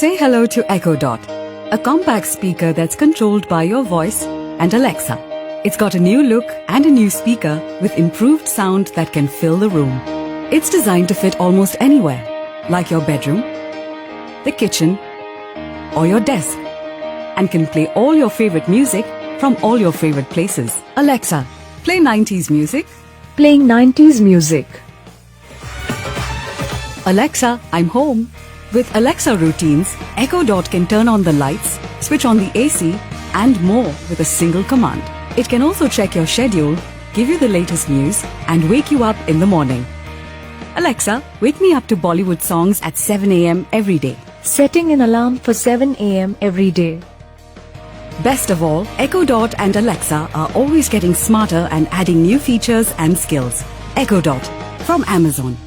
Say hello to Echo Dot, a compact speaker that's controlled by your voice and Alexa. It's got a new look and a new speaker with improved sound that can fill the room. It's designed to fit almost anywhere, like your bedroom, the kitchen, or your desk, and can play all your favorite music from all your favorite places. Alexa, play 90s music. Playing 90s music. Alexa, I'm home. With Alexa routines, Echo Dot can turn on the lights, switch on the AC, and more with a single command. It can also check your schedule, give you the latest news, and wake you up in the morning. Alexa, wake me up to Bollywood songs at 7 a.m. every day. Setting an alarm for 7 a.m. every day. Best of all, Echo Dot and Alexa are always getting smarter and adding new features and skills. Echo Dot from Amazon.